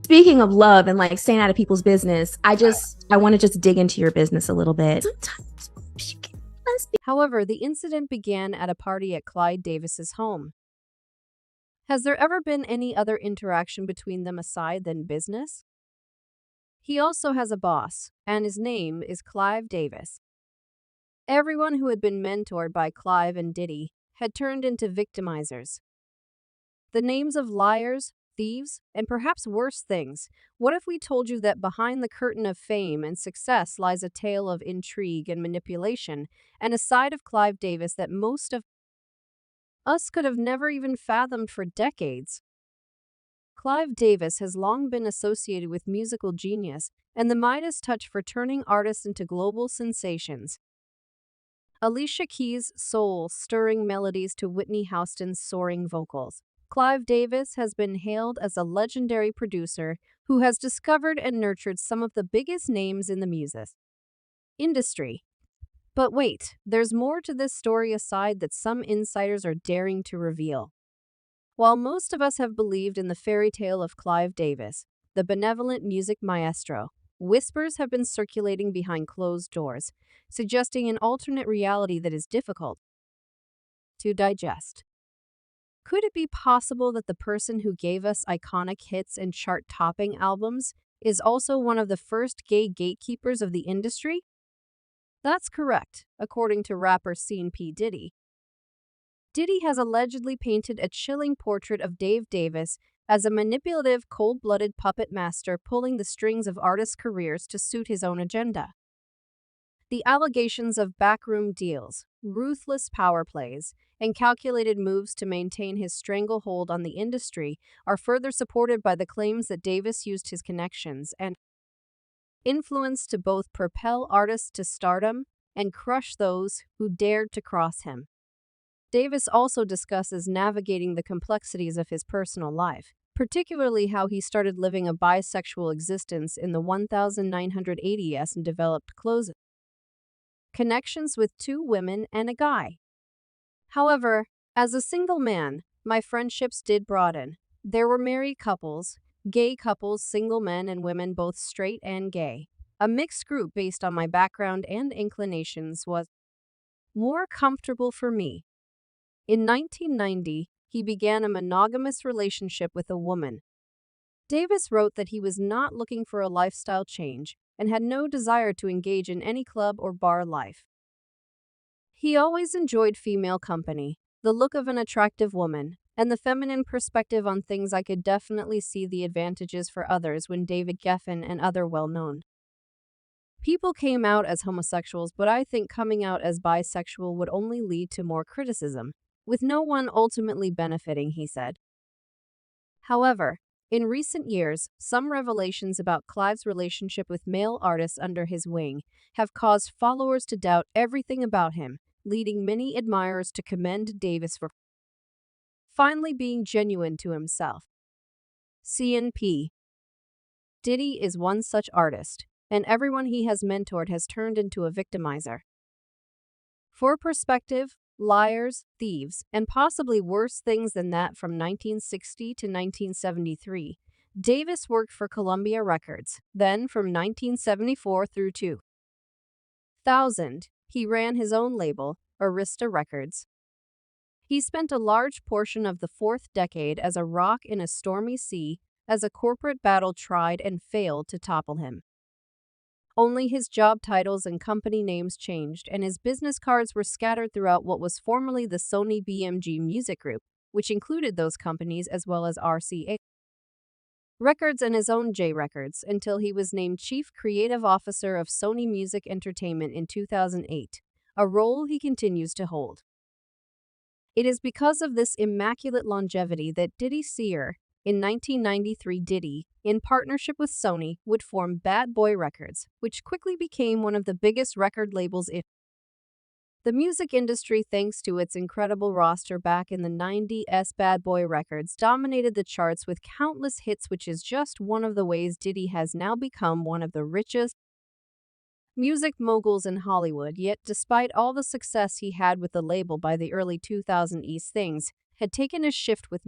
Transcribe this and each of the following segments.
Speaking of love and like staying out of people's business, I want to just dig into your business a little bit. Sometimes she can lesbian. However, the incident began at a party at Clyde Davis's home. Has there ever been any other interaction between them aside than business? He also has a boss, and his name is Clive Davis. Everyone who had been mentored by Clive and Diddy had turned into victimizers. The names of liars, thieves, and perhaps worse things. What if we told you that behind the curtain of fame and success lies a tale of intrigue and manipulation, and a side of Clive Davis that most of us could have never even fathomed for decades? Clive Davis has long been associated with musical genius and the Midas touch for turning artists into global sensations. Alicia Keys' soul-stirring melodies to Whitney Houston's soaring vocals. Clive Davis has been hailed as a legendary producer who has discovered and nurtured some of the biggest names in the music industry. But wait, there's more to this story aside that some insiders are daring to reveal. While most of us have believed in the fairy tale of Clive Davis, the benevolent music maestro, whispers have been circulating behind closed doors, suggesting an alternate reality that is difficult to digest. Could it be possible that the person who gave us iconic hits and chart-topping albums is also one of the first gay gatekeepers of the industry? That's correct, according to rapper Scene P. Diddy. Diddy has allegedly painted a chilling portrait of Dave Davis as a manipulative, cold-blooded puppet master pulling the strings of artists' careers to suit his own agenda. The allegations of backroom deals, ruthless power plays, and calculated moves to maintain his stranglehold on the industry are further supported by the claims that Davis used his connections and influence to both propel artists to stardom and crush those who dared to cross him. Davis also discusses navigating the complexities of his personal life, particularly how he started living a bisexual existence in the 1980s and developed close connections with two women and a guy. However, as a single man, my friendships did broaden. There were married couples, gay couples, single men and women, both straight and gay. A mixed group based on my background and inclinations was more comfortable for me. In 1990, he began a monogamous relationship with a woman. Davis wrote that he was not looking for a lifestyle change and had no desire to engage in any club or bar life. He always enjoyed female company, the look of an attractive woman, and the feminine perspective on things. I could definitely see the advantages for others when David Geffen and other well-known people came out as homosexuals, but I think coming out as bisexual would only lead to more criticism, with no one ultimately benefiting, he said. However, in recent years, some revelations about Clive's relationship with male artists under his wing have caused followers to doubt everything about him, leading many admirers to commend Davis for finally being genuine to himself. CNP. Diddy is one such artist, and everyone he has mentored has turned into a victimizer. For perspective, liars, thieves, and possibly worse things than that from 1960 to 1973, Davis worked for Columbia Records. Then, from 1974 through 2000, he ran his own label, Arista Records. He spent a large portion of the fourth decade as a rock in a stormy sea as a corporate battle tried and failed to topple him. Only his job titles and company names changed, and his business cards were scattered throughout what was formerly the Sony BMG Music Group, which included those companies as well as RCA Records and his own J Records, until he was named Chief Creative Officer of Sony Music Entertainment in 2008, a role he continues to hold. It is because of this immaculate longevity that Diddy Sear, in 1993, Diddy, in partnership with Sony, would form Bad Boy Records, which quickly became one of the biggest record labels in the music industry thanks to its incredible roster. Back in the 90s, Bad Boy Records dominated the charts with countless hits, which is just one of the ways Diddy has now become one of the richest music moguls in Hollywood. Yet, despite all the success he had with the label by the early 2000s, things had taken a shift with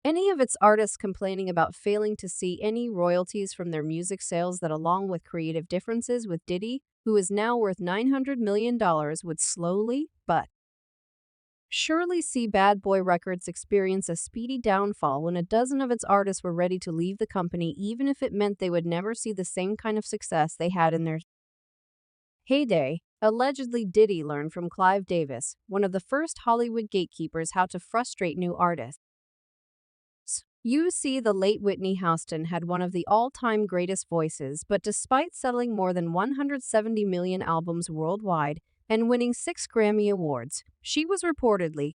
Any of its artists complaining about failing to see any royalties from their music sales that, along with creative differences with Diddy, who is now worth $900 million, would slowly but surely see Bad Boy Records experience a speedy downfall when a dozen of its artists were ready to leave the company, even if it meant they would never see the same kind of success they had in their heyday. Allegedly, Diddy learned from Clive Davis, one of the first Hollywood gatekeepers, how to frustrate new artists. You see, the late Whitney Houston had one of the all-time greatest voices, but despite selling more than 170 million albums worldwide and winning 6 Grammy Awards, she was reportedly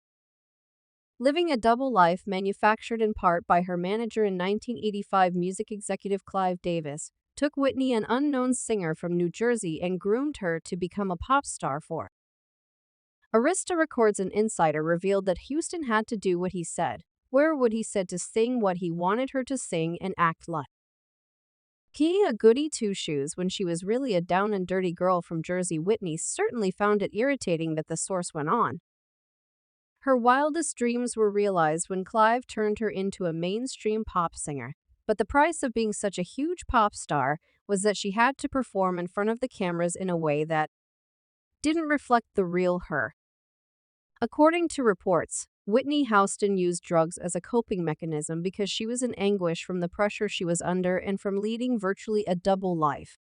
living a double life manufactured in part by her manager. In 1985, music executive Clive Davis took Whitney, an unknown singer from New Jersey, and groomed her to become a pop star for Arista Records. An insider revealed that Houston had to do what he said, wear what he said, to sing what he wanted her to sing, and act like a goody two-shoes when she was really a down and dirty girl from Jersey. Whitney certainly found it irritating that the source went on. Her wildest dreams were realized when Clive turned her into a mainstream pop singer, but the price of being such a huge pop star was that she had to perform in front of the cameras in a way that didn't reflect the real her. According to reports, Whitney Houston used drugs as a coping mechanism because she was in anguish from the pressure she was under and from leading virtually a double life.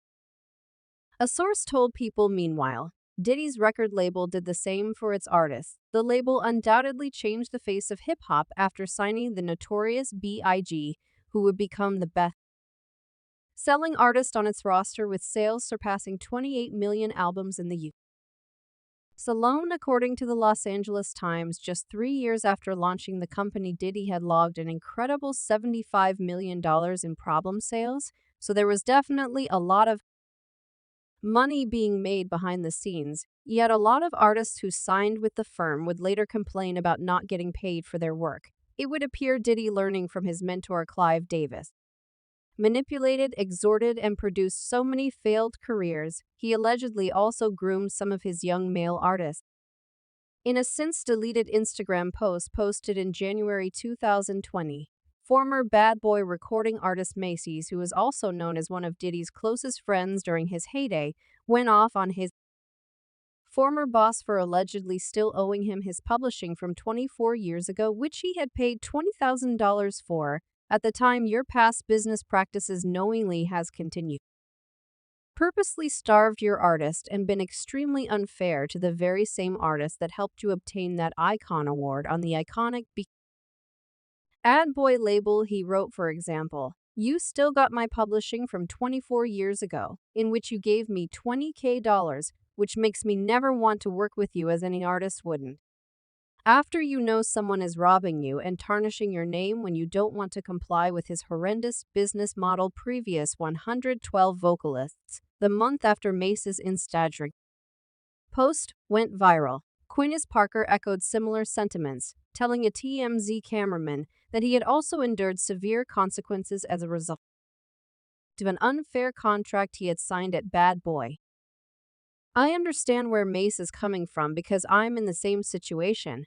A source told People. Meanwhile, Diddy's record label did the same for its artists. The label undoubtedly changed the face of hip-hop after signing the notorious B.I.G., who would become the best-selling artist on its roster, with sales surpassing 28 million albums in the U.S. alone. According to the Los Angeles Times, just 3 years after launching the company, Diddy had logged an incredible $75 million in problem sales, so there was definitely a lot of money being made behind the scenes. Yet a lot of artists who signed with the firm would later complain about not getting paid for their work. It would appear Diddy, learning from his mentor Clive Davis, manipulated, exhorted, and produced so many failed careers. He allegedly also groomed some of his young male artists. In a since-deleted Instagram post posted in January 2020, former Bad Boy recording artist Macy's, who was also known as one of Diddy's closest friends during his heyday, went off on his former boss for allegedly still owing him his publishing from 24 years ago, which he had paid $20,000 for. At the time, your past business practices knowingly has continued. Purposely starved your artist and been extremely unfair to the very same artist that helped you obtain that Icon Award on the iconic Bad Boy label. He wrote, for example, "You still got my publishing from 24 years ago, in which you gave me $20K, which makes me never want to work with you, as any artist wouldn't. After you know someone is robbing you and tarnishing your name when you don't want to comply with his horrendous business model." Previous 112 vocalists. The month after Mace's Instagram post went viral, Quinnis Parker echoed similar sentiments, telling a TMZ cameraman that he had also endured severe consequences as a result of an unfair contract he had signed at Bad Boy. "I understand where Mace is coming from because I'm in the same situation.